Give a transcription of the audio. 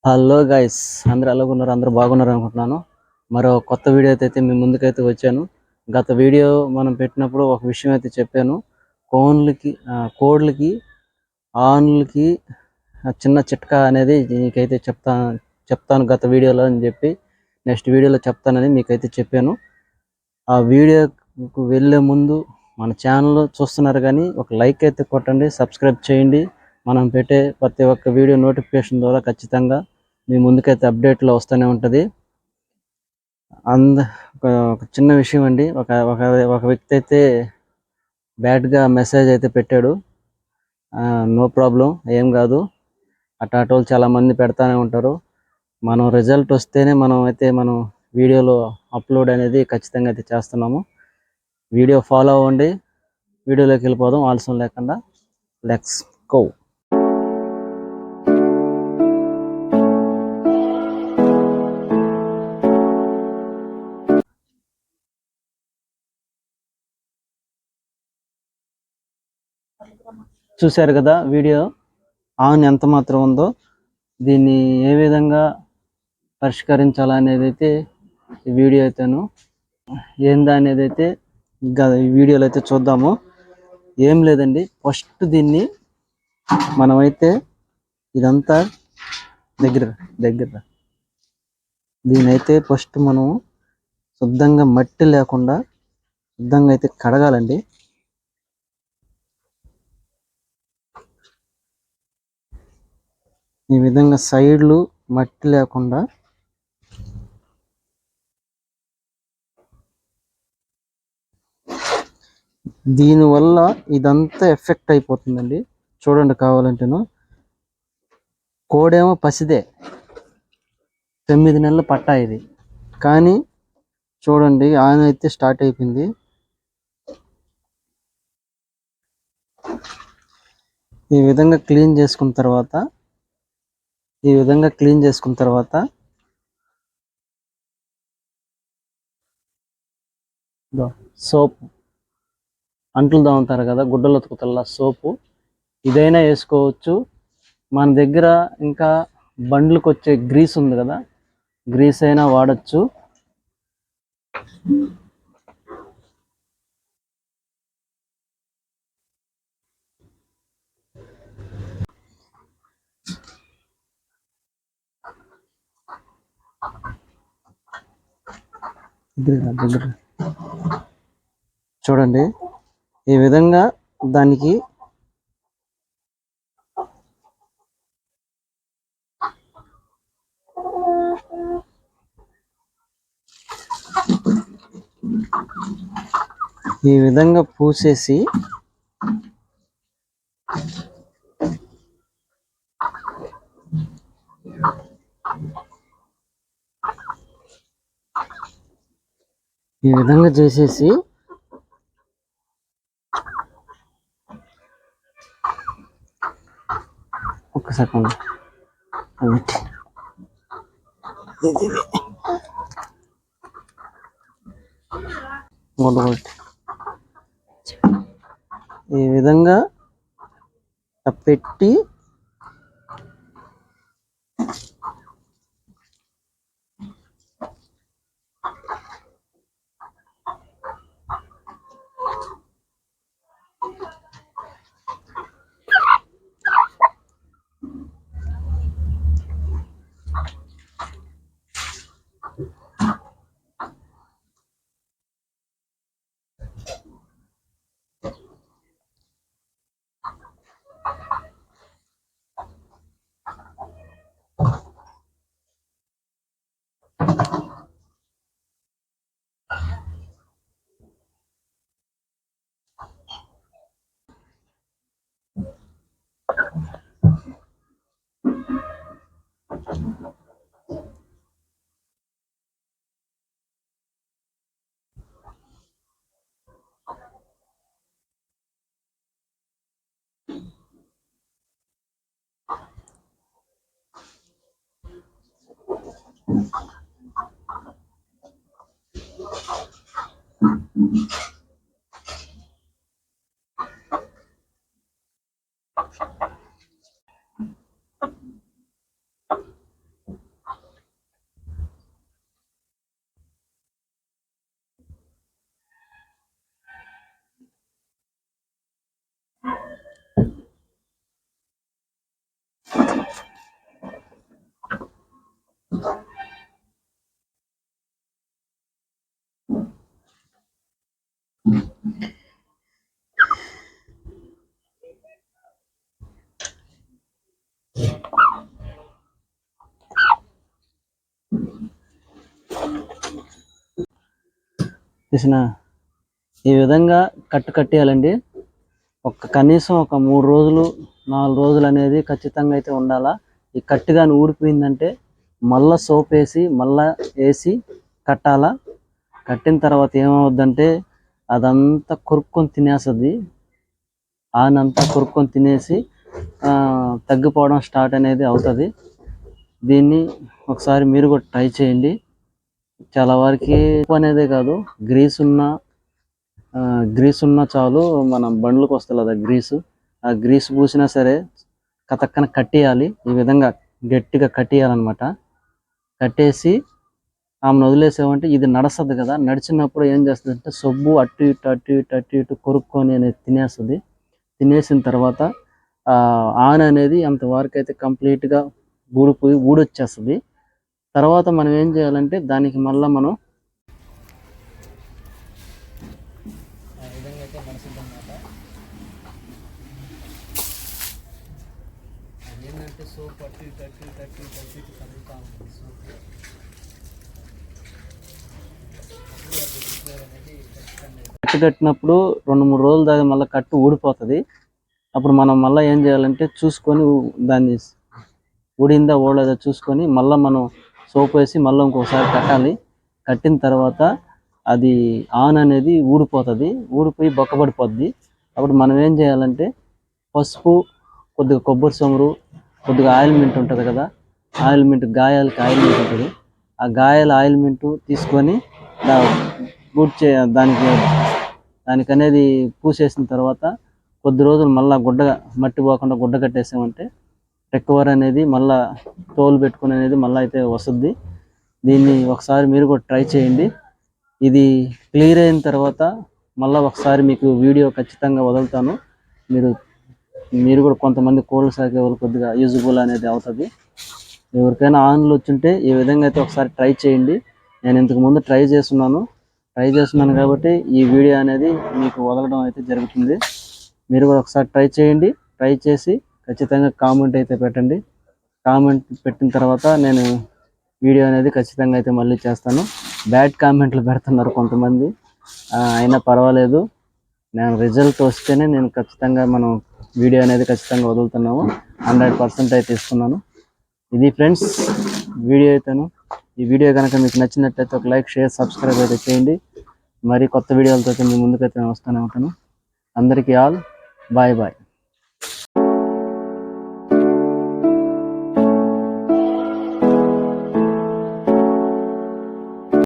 Hello guys, అందరూ ఎలాగున్నారు? అందరూ బాగున్నారు అనుకుంటున్నాను. మరో కొత్త వీడియో అయితే మీ ముందుకైతే వచ్చాను. గత వీడియో మనం పెట్టినప్పుడు ఒక విషయం అయితే చెప్పాను. కోడ్లకి ఆన్లకి చిన్న చిట్కా అనేది మీకైతే చెప్తాను గత వీడియోలో అని చెప్పి నెక్స్ట్ వీడియోలో చెప్తానని మీకైతే చెప్పాను. ఆ వీడియోకు వెళ్ళే ముందు మన ఛానల్ చూస్తున్నారు కానీ ఒక లైక్ అయితే కొట్టండి, సబ్స్క్రైబ్ చేయండి. మనం పెట్టే ప్రతి ఒక్క వీడియో నోటిఫికేషన్ ద్వారా ఖచ్చితంగా మీ ముందుకైతే అప్డేట్లో వస్తూనే ఉంటుంది. అంద ఒక చిన్న విషయం అండి, ఒక ఒక ఒక వ్యక్తి అయితే బ్యాడ్గా మెసేజ్ అయితే పెట్టాడు. నో ప్రాబ్లం, ఏం కాదు. అటాటోళ్ళు చాలామంది పెడతానే ఉంటారు. మనం రిజల్ట్ వస్తేనే మనం వీడియోలో అప్లోడ్ అనేది ఖచ్చితంగా అయితే చేస్తున్నాము. వీడియో ఫాలో అవ్వండి. వీడియోలోకి వెళ్ళిపోదాం ఆలస్యం లేకుండా. Let's go. చూశారు కదా వీడియో ఆన్ ఎంత మాత్రం ఉందో, దీన్ని ఏ విధంగా పరిష్కరించాలనేది అయితే ఈ వీడియో అయితేను ఏందా అనేది అయితే ఈ వీడియోలో అయితే చూద్దాము. ఏం లేదండి, ఫస్ట్ దీన్ని మనమైతే ఇదంతా దగ్గర దగ్గర దీనైతే ఫస్ట్ మనం శుద్ధంగా మట్టి లేకుండా శుద్ధంగా అయితే కడగాలండి. ఈ విధంగా సైడ్లు మట్టి లేకుండా దీనివల్ల ఇదంతా ఎఫెక్ట్ అయిపోతుందండి. చూడండి కావాలంటేను. కోడేమో పసిదే, 9 నెలలు పట్టా ఇది, కానీ చూడండి ఆన్ అయితే స్టార్ట్ అయిపోయింది. ఈ విధంగా క్లీన్ చేసుకున్న తర్వాత సోప్, అంట్లు తోముతారు కదా గుడ్డలు ఉతుకుతల్లా సోపు, ఇదైనా వేసుకోవచ్చు. మన దగ్గర ఇంకా బండ్లకు వచ్చే గ్రీస్ ఉంది కదా, గ్రీస్ అయినా వాడచ్చు. చూడండి ఈ విధంగా దానికి ఈ విధంగా పూసేసి ఈ విధంగా చేసేసి ఒక సెకండ్ ఈ విధంగా పెట్టి చూసిన ఈ విధంగా కట్టేయాలండి. కనీసం ఒక 3 రోజులు 4 రోజులు అనేది ఖచ్చితంగా అయితే ఉండాలా. ఈ కట్టుగాని ఊడిపోయిందంటే మళ్ళా సోప్ వేసి మళ్ళా వేసి కట్టాలా. కట్టిన తర్వాత ఏమవుద్దంటే అదంతా కొరుక్కొని తినేస్తుంది. ఆనంతా కొరుక్కొని తినేసి తగ్గిపోవడం స్టార్ట్ అనేది అవుతుంది. దీన్ని ఒకసారి మీరు కూడా ట్రై చేయండి. చాలా వరకు అనేదే కాదు, గ్రీస్ ఉన్నా చాలు, మనం బండ్లకు వస్తుంది కదా గ్రీసు, ఆ గ్రీస్ పూసినా సరే కతక్కన కట్టేయాలి. ఈ విధంగా గట్టిగా కట్టేయాలన్నమాట. కట్టేసి ఆమెను వదిలేసామంటే ఇది నడుస్తుంది కదా, నడిచినప్పుడు ఏం చేస్తుంది అంటే సబ్బు అటు ఇటు కొరుక్కొని అనేది తినేస్తుంది. తినేసిన తర్వాత ఆన్ అనేది అంతవరకు అయితే కంప్లీట్గా ఊడొచ్చేస్తుంది. తర్వాత మనం ఏం చేయాలంటే దానికి మళ్ళీ మనం విధంగా అయితే నడుస్తుంది అన్నమాట. అదేంటంటే సోప్ అటు ఇటు కలుగుతూ ఉంటుంది. సోప్ కట్టినప్పుడు 2-3 రోజుల దాకా మళ్ళీ కట్టు ఊడిపోతుంది. అప్పుడు మనం మళ్ళీ ఏం చేయాలంటే చూసుకొని దాన్ని ఊడిందా ఓడలేదా చూసుకొని మళ్ళీ మనం సోప్ వేసి మళ్ళీ ఇంకోసారి కట్టాలి. కట్టిన తర్వాత అది ఆన్ అనేది ఊడిపోతుంది, ఊడిపోయి బొక్కబడిపోద్ది. అప్పుడు మనం ఏం చేయాలంటే పసుపు, కొద్దిగా కొబ్బరి చమురు, కొద్దిగా ఆయిల్మెంట్ ఉంటుంది కదా, గాయాలకి ఆయిల్మెంట్ ఉంటుంది. ఆ గాయాల ఆయిల్మెంట్ తీసుకొని దానికి అనేది పూసేసిన తర్వాత కొద్ది రోజులు మళ్ళీ మట్టి పోకుండా గుడ్డ కట్టేసామంటే రికవర్ అనేది మళ్ళీ తోలు పెట్టుకుని అనేది మళ్ళీ అయితే వస్తుంది. దీన్ని ఒకసారి మీరు కూడా ట్రై చేయండి. ఇది క్లియర్ అయిన తర్వాత మళ్ళీ ఒకసారి మీకు వీడియో ఖచ్చితంగా వదులుతాను. మీరు కూడా కొంతమంది కోళ్ళు సాగే వాళ్ళు కొద్దిగా యూజబుల్ అనేది అవుతుంది. ఎవరికైనా ఆన్లు వచ్చుంటే ఈ విధంగా అయితే ఒకసారి ట్రై చేయండి. నేను ఇంతకు ముందు ట్రై చేస్తున్నాను కాబట్టి ఈ వీడియో అనేది మీకు వదలడం అయితే జరుగుతుంది. మీరు కూడా ఒకసారి ట్రై చేయండి. ట్రై చేసి ఖచ్చితంగా కామెంట్ అయితే పెట్టండి. కామెంట్ పెట్టిన తర్వాత నేను వీడియో అనేది ఖచ్చితంగా అయితే మళ్ళీ చేస్తాను. బ్యాడ్ కామెంట్లు పెడుతున్నారు కొంతమంది, అయినా పర్వాలేదు. నేను రిజల్ట్ వస్తేనే నేను ఖచ్చితంగా మనం వీడియో అనేది ఖచ్చితంగా వదులుతున్నాము. 100% అయితే ఇస్తున్నాను. ఇది ఫ్రెండ్స్ వీడియో అయితేను. ఈ వీడియో కనుక మీకు నచ్చినట్లయితే ఒక లైక్, షేర్, సబ్స్క్రైబ్ అయితే చేయండి. మరి కొత్త వీడియోలతో మీ ముందుకైతే నేను వస్తూనే ఉంటాను. అందరికీ ఆల్ బాయ్.